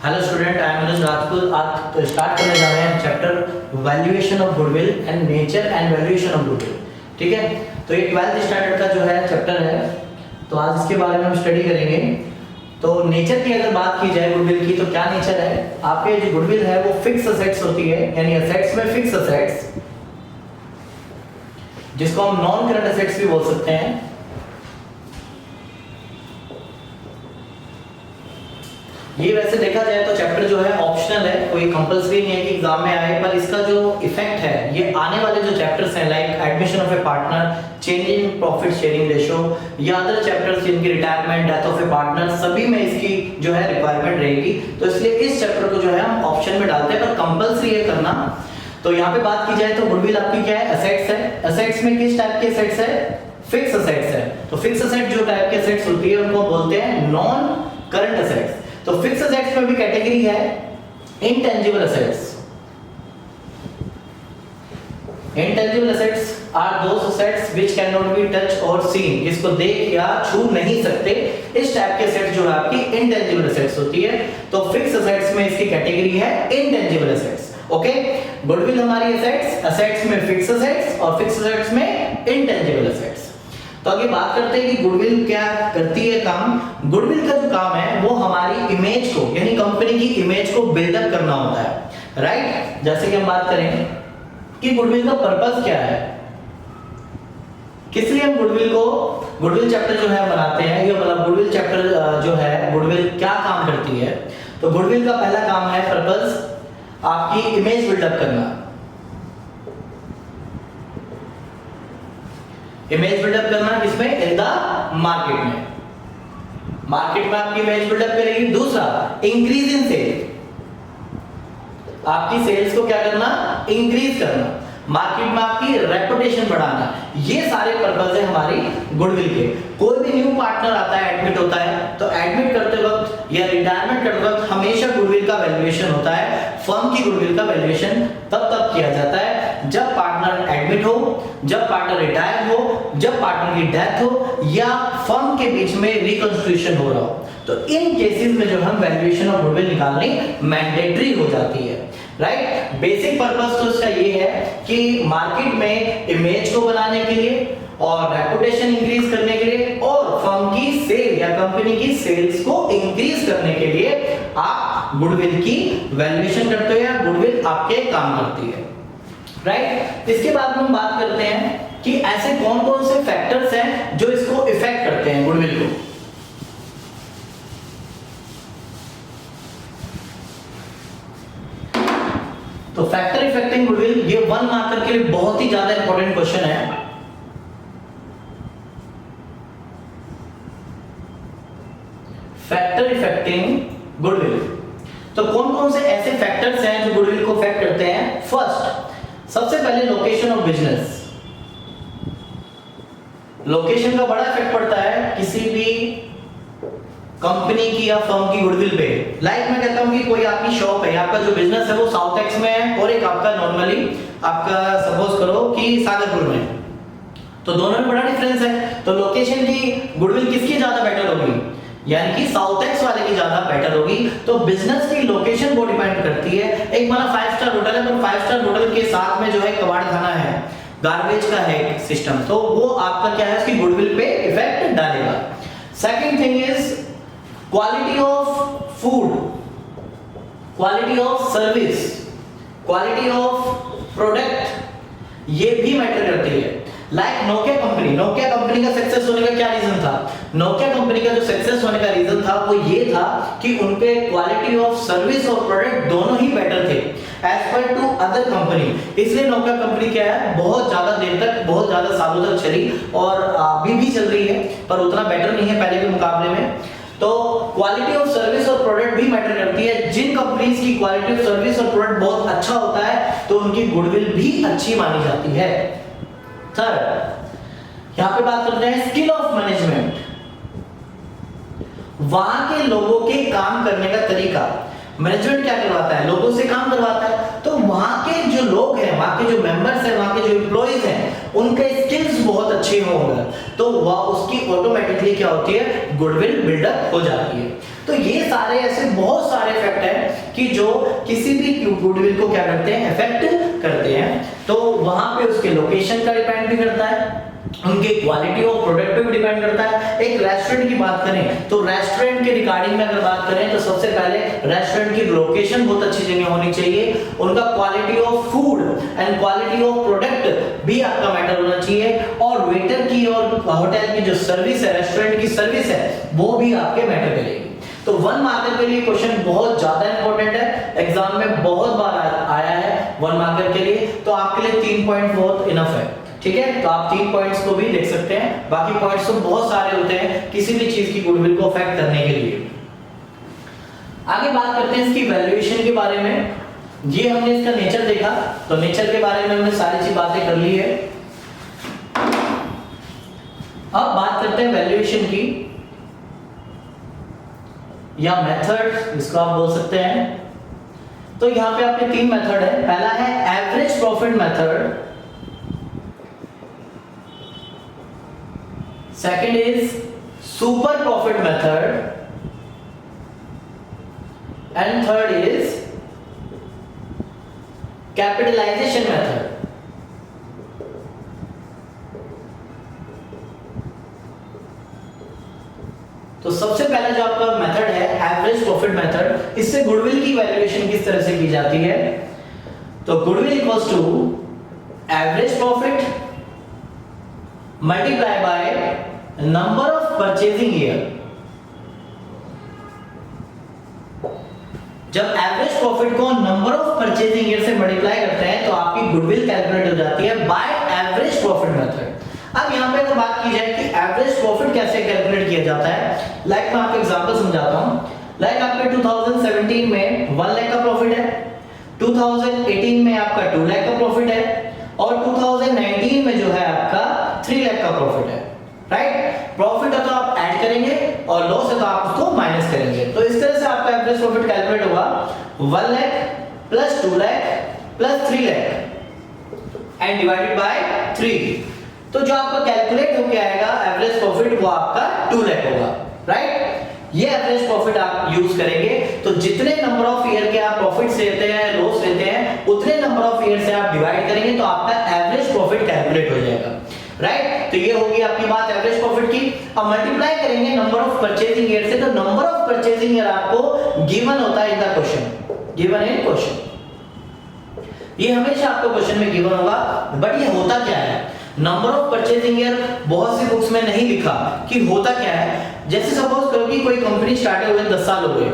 Hello student, I am अनुज राजपूत। आज start करने जा रहे हैं chapter valuation of goodwill and nature and valuation of goodwill. ठीक है, तो ये 12th स्टैंडर्ड का जो है चैप्टर है, तो आज इसके बारे में हम स्टडी करेंगे। तो नेचर की अगर बात की जाए गुडविल की, तो क्या नेचर है? आपके जो गुडविल है वो फिक्स असेट्स होती है, यानी असेट्स में फिक्स असेट्स, जिसको हम नॉन करंट असेट्स भी बोल सकते हैं। ये वैसे देखा जाए तो चैप्टर जो है ऑप्शनल है, कोई कंपलसरी नहीं है कि एग्जाम में आए, पर इसका जो इफेक्ट है ये आने वाले जो चैप्टर्स हैं like admission of A partner, change in profit sharing ratio या अदर चैप्टर्स जिनकी retirement, death of A partner, सभी में इसकी जो है रिक्वायरमेंट रहेगी। तो इसलिए इस चैप्टर को जो है हम ऑप्शन में डालते हैं, पर कंपलसरी है करना। तो यहाँ पे बात की जाए तो गुडविल आपकी क्या है? असेट्स है। असेट्स में किस टाइप के असेट्स है? फिक्स असेट्स है। तो फिक्स असेट जो टाइप के असेट्स होती है उनको बोलते हैं नॉन करंट असेट्स। तो फिक्स असेट्स में भी कैटेगरी है intangible assets. Intangible assets are those assets which can not be touch और सीन, जिसको देख या छू नहीं सकते। इस टाइप के असेट्स जो है आपकी इंटेंजिबल असेट्स होती है। तो फिक्स असेट्स में इसकी कैटेगरी है इंटेंजिबल असेट्स। ओके, गुडविल हमारी असेट्स, असेट्स में फिक्स असेट्स और फिक्स असेट्स में इंटेंजिबल असेट्स। तो आगे बात करते हैं कि गुडविल क्या करती है काम। गुडविल का जो काम है वो हमारी इमेज को, यानी कंपनी की इमेज को बिल्डअप करना होता है, राइट। जैसे कि हम बात करें कि गुडविल का पर्पस क्या है, किस लिए हम गुडविल चैप्टर जो है बनाते हैं, ये मतलब गुडविल चैप्टर जो है गुडविल क्या काम करती है। तो गुडविल का पहला काम है पर्पस आपकी इमेज बिल्डअप करना। इमेज बिल्डअप करना किसमें? इन द मार्केट में। मार्केट में आपकी इमेज बिल्डअप करेगी। दूसरा, इंक्रीज इन सेल, आपकी सेल्स को क्या करना? इंक्रीज करना। मार्केट में आपकी रेपुटेशन बढ़ाना। ये सारे पर्पस है हमारी गुडविल के। कोई भी न्यू पार्टनर आता है, एडमिट होता है, तो एडमिट करते वक्त या रिटायरमेंट करते वक्त हमेशा गुडविल का वैल्यूएशन होता है। फर्म की गुडविल का वैल्यूएशन तब किया जाता है जब पार्टनर एडमिट हो, जब पार्टनर रिटायर हो, जब पार्टनर की डेथ हो या फर्म के बीच में रिकंस्ट्रक्शन हो रहा हो। तो इन केसेस में जो हम वैल्यूएशन ऑफ गुडविल निकालनी मैंडेटरी हो जाती है, राइट। बेसिक पर्पस तो इसका ये है कि मार्केट में इमेज को बनाने के लिए और रेपुटेशन इंक्रीज करने के लिए और फर्म की सेल या कंपनी की सेल्स को इंक्रीज करने के लिए आप गुडविल की वैल्यूएशन करते हो या गुडविल आपके काम करती है, राइट। इसके बाद हम बात करते हैं कि ऐसे कौन कौन से फैक्टर्स हैं जो इसको इफेक्ट करते हैं गुडविल को। तो फैक्टर इफेक्टिंग गुडविल, ये 1 मार्कर के लिए बहुत ही ज्यादा इंपॉर्टेंट क्वेश्चन है। फैक्टर इफेक्टिंग गुडविल, तो कौन कौन से ऐसे फैक्टर्स हैं जो गुडविल को इफेक्ट करते हैं? फर्स्ट, सबसे पहले लोकेशन ऑफ बिजनेस। लोकेशन का बड़ा इफेक्ट पड़ता है किसी भी कंपनी की या फर्म की गुडविल पे। लाइक मैं कहता हूं कि कोई आपकी शॉप है, आपका जो बिजनेस है वो साउथ एक्स में है और एक आपका नॉर्मली आपका सपोज करो कि सागरपुर में, तो दोनों में बड़ा डिफरेंस है। तो लोकेशन की गुडविल किसकी ज्यादा बेटर होगी? यानी कि साउथ एक्स वाले की ज्यादा बेटर होगी। तो बिजनेस की लोकेशन को डिपेंड करती है। एक माना 5 स्टार होटल है, पर 5 स्टार होटल के साथ में जो है कबाड़ खाना है, गार्बेज का है सिस्टम, तो वो आपका क्या है, उसकी गुडविल पे इफेक्ट डालेगा। Second thing is quality of food, quality of service, quality of product, ये भी मैटर करती है। लाइक नोकिया कंपनी का सक्सेस होने का क्या रीजन था? नोकिया कंपनी का जो सक्सेस होने का रीजन था वो ये था कि उनके क्वालिटी ऑफ सर्विस और प्रोडक्ट दोनों ही बेटर थे as per to other company. इसलिए नोकिया कंपनी क्या है, बहुत ज्यादा देर तक, बहुत ज्यादा सालों तक चली और अभी भी चल रही है, पर उतना बेटर नहीं है पहले के मुकाबले में। तो क्वालिटी ऑफ सर्विस और प्रोडक्ट भी मैटर करती है। जिन कंपनीज की क्वालिटी ऑफ सर्विस और प्रोडक्ट बहुत अच्छा होता है तो उनकी गुडविल भी अच्छी मानी जाती है। थर्ड, यहां पे बात करते हैं स्किल ऑफ मैनेजमेंट, वहां के लोगों के काम करने का तरीका। मैनेजमेंट क्या करवाता है? लोगों से काम करवाता है। तो वहां के जो लोग हैं, वहां के जो मेंबर्स हैं, वहां के जो एम्प्लॉइज हैं, उनके स्किल्स बहुत अच्छे होंगे, तो वह उसकी ऑटोमेटिकली क्या होती है, गुडविल बिल्डअप हो जाती है। तो ये सारे ऐसे बहुत सारे फैक्ट हैं कि जो किसी भी गुडविल को क्या करते हैं, इफेक्ट करते हैं। तो वहां पे उसके लोकेशन का डिपेंड भी करता है, उनके क्वालिटी ऑफ प्रोडक्ट पे भी डिपेंड करता है। एक रेस्टोरेंट की बात करें तो रेस्टोरेंट के रिगार्डिंग में अगर बात करें तो सबसे पहले रेस्टोरेंट की लोकेशन बहुत अच्छी जगह होनी चाहिए, उनका quality of food and quality of product भी आपका मैटर होना चाहिए, और वेटर की और होटल की जो सर्विस है, रेस्टोरेंट की सर्विस है, वो भी आपके मैटर करेगी। तो 1 मार्कर के लिए क्वेश्चन बहुत ज्यादा इंपॉर्टेंट है, एग्जाम में बहुत बार आया है 1 मार्कर के लिए, तो आपके लिए 3 पॉइंट बहुत इनफ है, ठीक है। तो आप 3 पॉइंट्स को भी लिख सकते हैं, बाकी पॉइंट्स तो बहुत सारे होते हैं किसी भी चीज की गुडविल को अफेक्ट करने के लिए। आगे बात करते हैं इसकी वैल्यूएशन के बारे में। ये हमने इसका नेचर देखा, तो नेचर के बारे में हमने सारी चीज बातें कर ली है। अब बात करते हैं वैल्यूएशन की, या मेथड इसको आप बोल सकते हैं। तो यहां पे आपके 3 मेथड है। पहला है average profit method, second is super profit method, and third is capitalization method। तो सबसे पहला जो आपका मेथड है एवरेज प्रॉफिट मेथड, इससे गुडविल की वैल्यूएशन किस तरह से की जाती है। तो goodwill equals to average profit multiply by number of purchasing year. जब एवरेज प्रॉफिट को नंबर ऑफ परचेजिंग ईयर से मल्टीप्लाई करते हैं तो आपकी गुडविल कैलकुलेट हो जाती है बाय एवरेज प्रॉफिट मेथड। अब यहां पे अगर बात की जाए कि एवरेज प्रॉफिट कैसे कैलकुलेट किया जाता है, लाइक मैं आपको एग्जांपल समझाता हूं। लाइक आपके 2017 में 1 लाख का प्रॉफिट है, 2018 में आपका 2 लाख का प्रॉफिट है, और 2019 में जो है आपका 3 लाख का प्रॉफिट है, राइट। प्रॉफिट है तो आप ऐड करेंगे और लॉस है तो आप उसको माइनस करेंगे। तो इस तरह से आपका एवरेज प्रॉफिट कैलकुलेट होगा 1 lakh plus 2 lakh plus 3 lakh and divided by 3। तो जो आपका कैलकुलेट होके आएगा एवरेज प्रॉफिट वो आपका 2 लाख होगा, राइट। ये एवरेज प्रॉफिट आप यूज करेंगे, तो जितने नंबर ऑफ ईयर के आप प्रॉफिट लेते हैं, लॉस लेते हैं, उतने नंबर ऑफ ईयर से आप डिवाइड करेंगे तो आपका एवरेज प्रॉफिट कैलकुलेट हो जाएगा, राइट। तो ये होगी आपकी बात एवरेज प्रॉफिट की। अब मल्टीप्लाई करेंगे नंबर ऑफ परचेजिंग ईयर से, तो नंबर ऑफ परचेजिंग ईयर आपको गिवन होता है in the question, given in question. ये हमेशा आपको क्वेश्चन में गिवन होगा, बट ये होता क्या है, नंबर ऑफ परचेजिंग ईयर बहुत सी बुक्स में नहीं लिखा कि होता क्या है। जैसे सपोज करो कि कोई कंपनी स्टार्ट हुए 10 साल हो गए,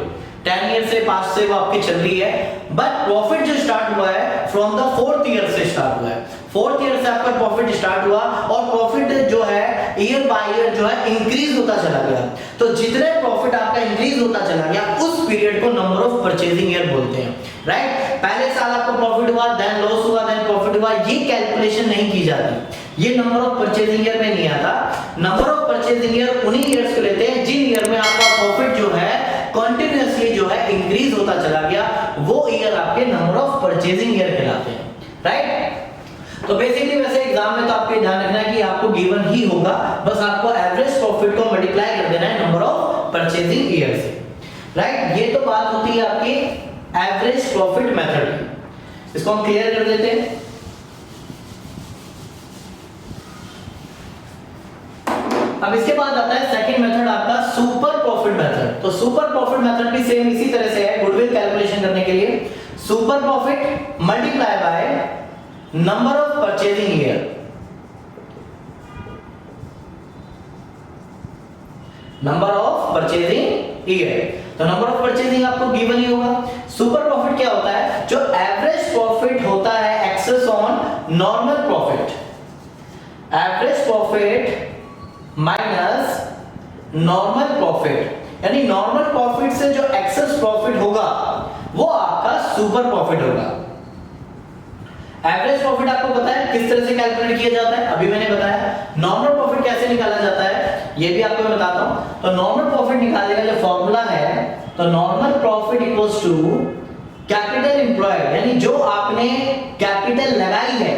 10 ईयर से 5 से वो आपकी चल रही है, बट प्रॉफिट जो स्टार्ट हुआ है फ्रॉम द 4th ईयर से स्टार्ट हुआ है। 4th ईयर से आपका प्रॉफिट स्टार्ट हुआ और प्रॉफिट जो है ईयर बाय ईयर जो है इंक्रीज होता चला गया। तो जितने प्रॉफिट आपका इंक्रीज होता चला गया उस पीरियड को नंबर ऑफ परचेजिंग ईयर बोलते हैं, राइट। पहले साल आपको प्रॉफिट हुआ, देन लॉस हुआ, देन प्रॉफिट हुआ, ये कैलकुलेशन नहीं की जाती, ये नंबर ऑफ परचेजिंग ईयर में नहीं आता। नंबर ऑफ परचेजिंग ईयर उन्हीं ईयर्स को लेते हैं जिन ईयर में आपका प्रॉफिट जो है कंटीन्यूअसली जो है इंक्रीज होता चला गया, वो ईयर आपके नंबर ऑफ परचेजिंग ईयर कहलाते हैं, राइट। तो बेसिकली वैसे एग्जाम में तो आपको ध्यान रखना है कि आपको गिवन ही होगा, बस आपको एवरेज प्रॉफिट को मल्टीप्लाई कर देना है नंबर ऑफ परचेजिंग ईयर से, राइट। ये तो बात होती है आपकी एवरेज प्रॉफिट मेथड की, इसको हम क्लियर कर देते हैं। अब इसके बाद आता है सेकंड मेथड आपका सुपर प्रॉफिट मेथड। तो सुपर प्रॉफिट मेथड भी सेम इसी तरह से है गुडविल कैलकुलेशन करने के लिए। Super profit multiply by number of purchasing year, number of purchasing year. तो नंबर ऑफ परचेजिंग आपको गिवन ही होगा। सुपर प्रॉफिट क्या होता है, जो एवरेज प्रॉफिट होता है excess on normal profit, average profit minus normal profit, यानी नॉर्मल प्रॉफिट से जो एक्सेस प्रॉफिट होगा वो आपका सुपर प्रॉफिट होगा। एवरेज प्रॉफिट आपको पता है किस तरह से कैलकुलेट किया जाता है, अभी मैंने बताया। नॉर्मल प्रॉफिट कैसे निकाला जाता है ये भी आपको मैं बताता हूं। तो नॉर्मल प्रॉफिट निकालने का जो फॉर्मूला है, तो normal profit equals to capital employed यानी जो आपने कैपिटल लगाई है,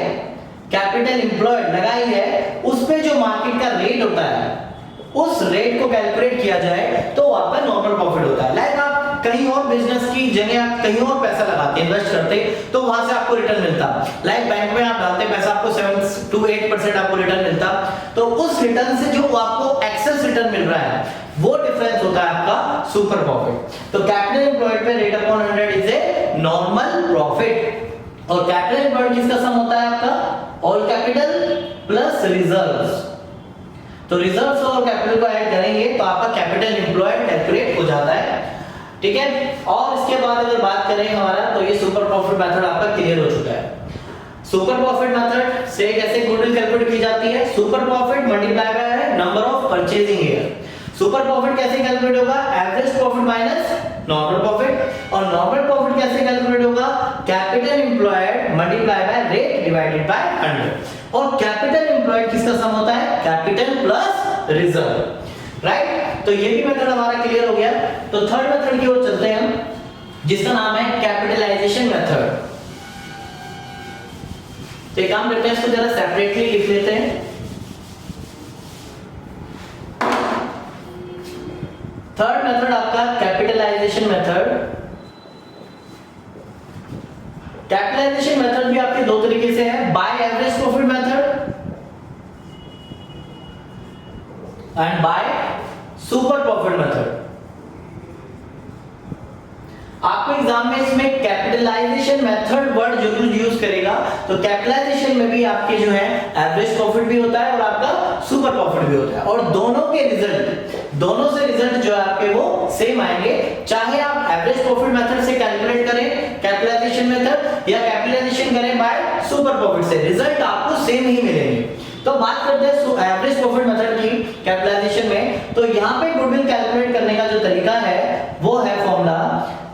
कैपिटल एम्प्लॉयड लगाई है, उस पे जो मार्केट का रेट होता है उस रेट को कैलकुलेट किया जाए तो आपका नॉर्मल प्रॉफिट होता है। लाइक आप कहीं और बिजनेस की जगह आप कहीं और पैसा लगाते, इन्वेस्ट करते, तो वहां से आपको रिटर्न मिलता। लाइक बैंक में आप डालते पैसा, आपको 7 to 8% आपको रिटर्न मिलता, तो उस रिटर्न से जो आपको एक्सेस रिटर्न मिल रहा है वो डिफरेंस होता है आपका सुपर प्रॉफिट। तो कैपिटल एम्प्लॉयड पे rate upon 100 is a normal profit. और कैपिटल एम्प्लॉयड किसका सम होता है आपका? All capital plus reserves. तो रिजर्व्स और कैपिटल को ऐड करेंगे तो आपका कैपिटल एम्प्लॉयड कैलकुलेट हो जाता है, ठीक है। और इसके बाद अगर बात करें हमारा, तो ये सुपर प्रॉफिट मेथड आपका क्लियर हो चुका है। सुपर प्रॉफिट मेथड से कैसे गुडविल कैलकुलेट की जाती है? Super profit multiply by number of purchasing year. Super profit कैसे कैलकुलेट होगा? Average profit minus normal profit. और नॉर्मल प्रॉफिट कैसे कैलकुलेट होगा? Capital employed multiply by rate divided by 100। और कैपिटल एम्प्लॉयड किसका सम होता है? Capital plus reserve, right. तो ये भी मेथड हमारा क्लियर हो गया। तो थर्ड मेथड की ओर चलते हैं हम, जिसका नाम है कैपिटलाइजेशन मेथड। तो एक काम करते हैं, इसको जरा सेपरेटली लिख लेते हैं। थर्ड मेथड आपका कैपिटलाइजेशन मेथड। कैपिटलाइजेशन मेथड भी आपके दो तरीके से है, by average profit method and by super profit method. आपको एग्जाम में इसमें कैपिटलाइजेशन मेथड वर्ड जरूर यूज करेगा। तो कैपिटलाइजेशन में भी आपके जो है एवरेज प्रॉफिट भी होता है और आपका सुपर प्रॉफिट भी होता है, और दोनों के रिजल्ट, दोनों से रिजल्ट जो है आपके वो सेम आएंगे, चाहे आप एवरेज प्रॉफिट मेथड से कैलकुलेट करें कैपिटलाइजेशन मेथड या कैपिटलाइजेशन करें बाय सुपर प्रॉफिट से, रिजल्ट आपको सेम ही मिलेंगे। तो बात करते हैं एवरेज प्रॉफिट मेथड की कैपिटलाइजेशन में। तो यहाँ पे गुडविल कैलकुलेट करने का जो तरीका है वो है formula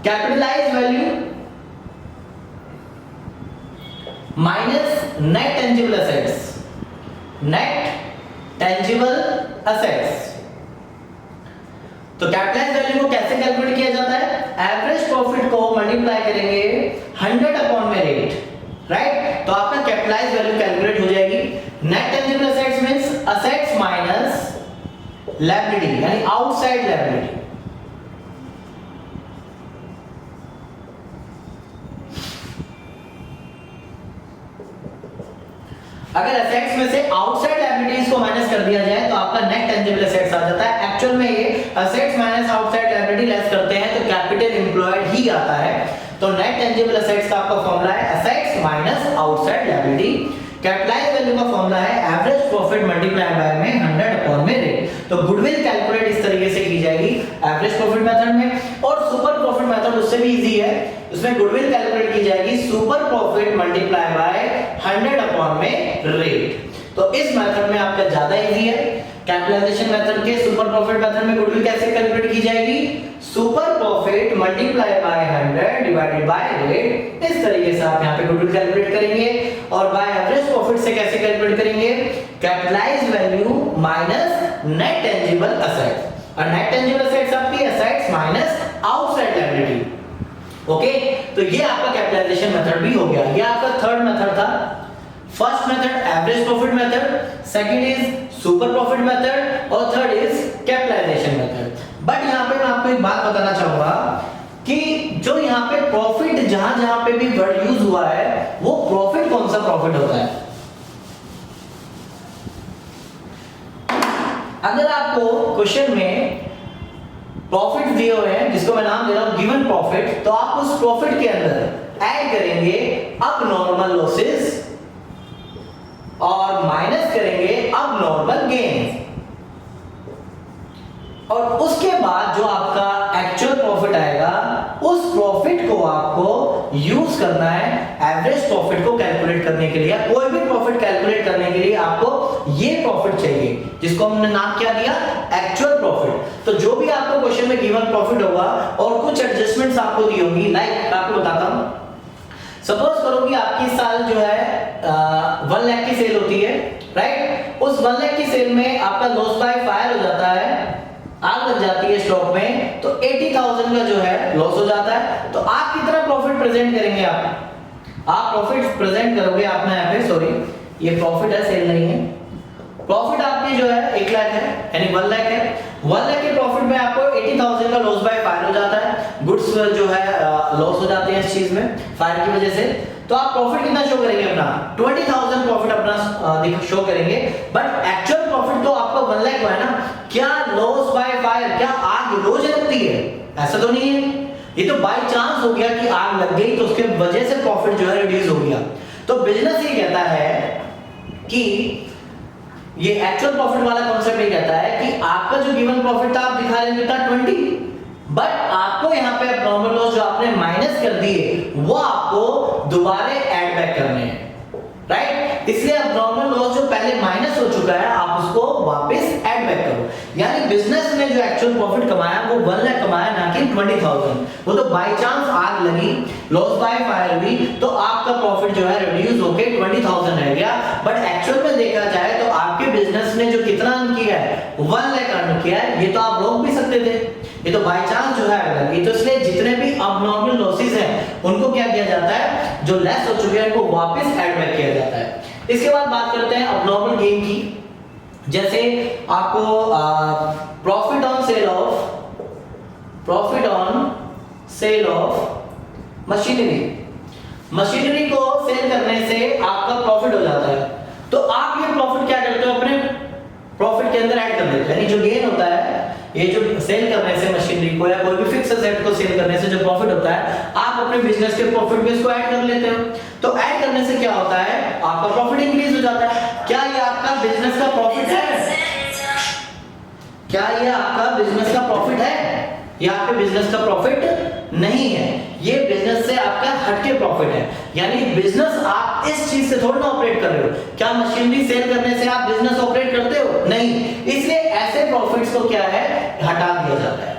capitalize value minus net tangible assets, net tangible assets. तो कैपिटलाइज वैल्यू को कैसे कैलकुलेट किया जाता है? एवरेज प्रॉफिट को मल्टीप्लाई करेंगे 100 अपॉन में रेट, राइट। तो आपका कैपिटलाइज वैल्यू कैलकुलेट हो जाएगी। Net tangible assets means assets minus liability यानी आउटसाइड लायबिलिटी। अगर एसेट्स में से आउटसाइड लायबिलिटीज को माइनस कर दिया जाए तो आपका नेट टेंजिबल एसेट्स आ जाता है। एक्चुअल में ये assets minus outside liability less करते हैं तो कैपिटल एम्प्लॉयड ही आता है। तो नेट टेंजिबल एसेट्स का आपका फॉर्मूला है assets minus outside liability. Capitalize value का फॉर्मूला है एवरेज प्रॉफिट मल्टीप्लाई बाय में 100 अपॉन में रेट। तो गुडविल कैलकुलेट इस तरीके से की जाएगी एवरेज प्रॉफिट मेथड में। और सुपर प्रॉफिट मेथड उससे भी इजी है, उसमें गुडविल कैलकुलेट की जाएगी super profit multiply bye 100 upon में रेट। तो इस मेथड में आपका ज्यादा इजी है। कैपिटलाइजेशन मेथड के सुपर प्रॉफिट मेथड में गुडविल कैसे कैलकुलेट की जाएगी? Super profit multiply bye 100 divided by rate. इस तरीके से आप यहां पे गुडविल कैलकुलेट करेंगे। और बाय एवरेज प्रॉफिट से कैसे कैलकुलेट करेंगे? Capitalised value minus net tangible assets. और नेट टेंजिबल एसेट्स आपकी assets minus outside liability. Okay, तो ये आपका कैपिटलाइजेशन मेथड भी हो गया। ये आपका थर्ड मेथड था। First method average profit method, second is super profit method और third is capitalization method. But यहां पे मैं आपको एक बात बताना चाहूंगा कि जो यहां पे प्रॉफिट जहां पे भी वर्ड यूज हुआ है वो प्रॉफिट कौन सा प्रॉफिट होता है? अगर आपको क्वेश्चन में प्रॉफिट दिए हुए हैं जिसको मैं नाम दे रहा हूं गिवन प्रॉफिट, तो आप उस प्रॉफिट के अंदर ऐड करेंगे अब नॉर्मल लॉसेस और माइनस करेंगे अब नॉर्मल गेन, और उसके बाद जो आपका एक्चुअल प्रॉफिट आएगा उस प्रॉफिट को आपको यूज करना है एवरेज प्रॉफिट को कैलकुलेट करने के लिए। कोई भी प्रॉफिट कैलकुलेट करने के लिए आपको ये प्रॉफिट चाहिए जिसको हमने नाम क्या दिया? Actual profit. तो जो भी आपको क्वेश्चन में गिवन प्रॉफिट होगा और कुछ एडजस्टमेंट्स आपको दी होंगी, लाइक आपको बताता हूं, सपोज करो कि आपकी साल जो है 1 लाख की सेल होती है, राइट। उस 1 लाख की सेल में आपका लॉस बाय फायर हो जाता है आग लग जाती है स्टॉक में, तो 80,000 का जो है लॉस हो जाता है। तो आप कितना प्रॉफिट प्रेजेंट करेंगे? आप प्रॉफिट प्रेजेंट करोगे आपने यहाँ पे, सॉरी ये प्रॉफिट है, सेल नहीं है। प्रॉफिट आपकी जो है 1 लाख है, यानी 1 लाख है। 1 लाख के प्रॉफिट में आपको 80,000 का लॉस बाय फायर हो जाता है, गुड्स जो है लॉस हो जाते हैं इस चीज में फायर की वजह से। तो आप प्रॉफिट कितना शो करेंगे? अपना 20,000 प्रॉफिट अपना शो करेंगे, बट एक्चुअल प्रॉफिट तो आपका 1 लाख है ना। क्या लॉस बाय फायर, क्या आग रोज लगती है? ऐसा तो नहीं है, ये तो बाय चांस हो गया कि आग लग गई तो उसके वजह से प्रॉफिट जो है रिड्यूस हो गया। तो बिजनेस ये कहता है कि ये एक्चुअल प्रॉफिट वाला कॉन्सेप्ट ये कहता है कि आपका जो गिवन प्रॉफिट था आप दिखा रहे हैं कितना 20, बट आपको यहाँ पे एब्नॉर्मल लॉस जो आपने माइनस कर दिए वो आपको दोबारा ऐड बैक करने हैं, राइट। इसलिए एब्नॉर्मल लॉस जो पहले माइनस हो चुका है आप उसको वापस ऐड बैक करो। यानी बिजनेस ने जो एक्चुअल प्रॉफिट कमाया वो 1 लाख कमाया, ना कि 20,000। वो तो बाय चांस आग लगी, लॉस बाय फायर हुई, तो आपका प्रॉफिट जो है रिड्यूस होके 20,000 रह गया। बट एक्चुअल में देखा जाए तो आपके बिजनेस ने जो कितना अर्न किया है 1 लाख अर्न किया है, ये तो आप रोक भी सकते थे, ये तो बाय चांस जो है लगी। तो इसलिए जितने भी अबनॉर्मल लॉसेस हैं उनको क्या किया जाता है, जो लेस हो चुके हैं उनको वापस ऐड बैक किया जाता है। इसके बाद बात करते हैं अबनॉर्मल गेन की। जैसे आपको profit on sale of machinery को सेल करने से आपका प्रॉफिट हो जाता है। तो आप ये प्रॉफिट क्या करते हो, अपने प्रॉफिट के अंदर ऐड कर देते हो। यानी जो गेन होता है, ये जो सेल करने से मशीनरी को या कोई भी फिक्स एसेट को सेल करने से जो प्रॉफिट होता है, आप अपने बिजनेस के प्रॉफिट में इसको ऐड कर लेते हो। तो ऐड करने से क्या होता है, आपका प्रॉफिट इंक्रीज हो जाता है। क्या ये आपका बिजनेस का प्रॉफिट है? क्या ये आपका बिजनेस का प्रॉफिट है? ये आपके बिजनेस का प्रॉफिट नहीं है, ये बिजनेस से आपका हटके प्रॉफिट है। यानी बिजनेस आप इस चीज से थोड़ा ना ऑपरेट कर रहे हो। क्या मशीनरी सेल करने से आप बिजनेस ऑपरेट करते हो? नहीं। इसलिए ऐसे प्रॉफिट्स को क्या है, हटा दिया जाता है,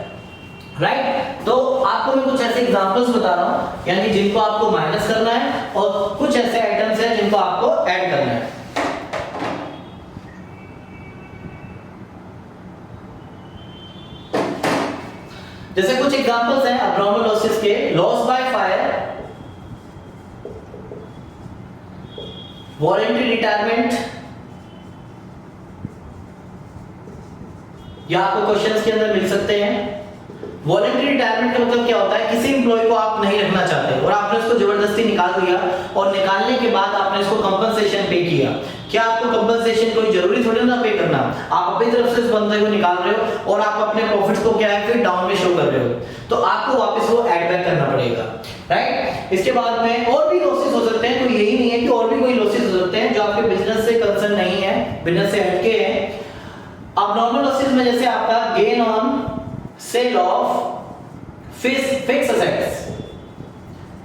राइट। तो आपको मैं कुछ ऐसे एग्जांपल्स बता रहा हूं, यानी जिनको आपको माइनस करना है, और कुछ ऐसे आइटम्स हैं जिनको आपको ऐड करना है। जैसे कुछ एग्जांपल्स हैं अबनॉर्मल लॉसेस के। Loss by fire, voluntary retirement, या आपको क्वेश्चंस के अंदर मिल सकते हैं। वॉलंटरी रिटायरमेंट का मतलब क्या होता है, किसी एम्प्लॉय को आप नहीं रखना चाहते और आपने उसको जबरदस्ती निकाल दिया, और निकालने के बाद आपने इसको कंपनसेशन पे किया। क्या आपको कंपनसेशन कोई जरूरी थोड़ी ना पे करना, आप अपनी तरफ से इस बंदे को निकाल रहे हो और आप अपने प्रॉफिट्स को क्या है फिर डाउन में शो कर रहे हो, तो आपको वापस वो ऐड बैक करना पड़ेगा, राइट। इसके बाद में और भी लॉसेस हो सकते हैं, कोई यही नहीं है कि और भी कोई लॉसेस हो सकते हैं जो आपके बिजनेस से कंसर्न नहीं है, बिजनेस से हटके हैं। अबनॉर्मल लॉसेस में जैसे आपका gain on sale of fix assets,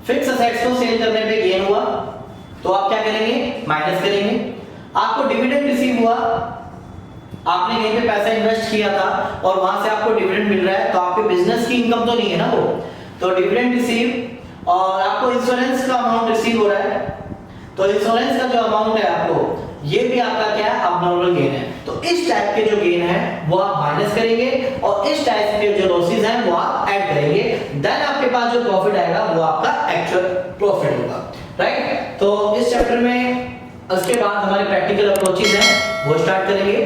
fix assets को सेल करने पे गेन हुआ तो आप क्या करेंगे, माइनस करेंगे। आपको डिविडेंड रिसीव हुआ, आपने कहीं पे पैसा इन्वेस्ट किया था और वहां से आपको डिविडेंड मिल रहा है, तो आपके बिजनेस की इनकम तो नहीं है ना वो, तो डिविडेंड रिसीव। और आपको इंश्योरेंस का अमाउंट रिसीव हो रहा है, तो इंश्योरेंस का जो अमाउंट है आपको, ये भी आपका क्या है, अबनॉर्मल गेन है। तो इस टाइप के जो गेन है वो आप माइनस करेंगे और इस टाइप के जो लॉसेस हैं वो आप ऐड करेंगे। देन आपके पास जो प्रॉफिट आएगा वो आपका एक्चुअल प्रॉफिट होगा, राइट। तो इस चैप्टर में उसके बाद हमारे प्रैक्टिकल अप्रोचेस हैं वो स्टार्ट करेंगे।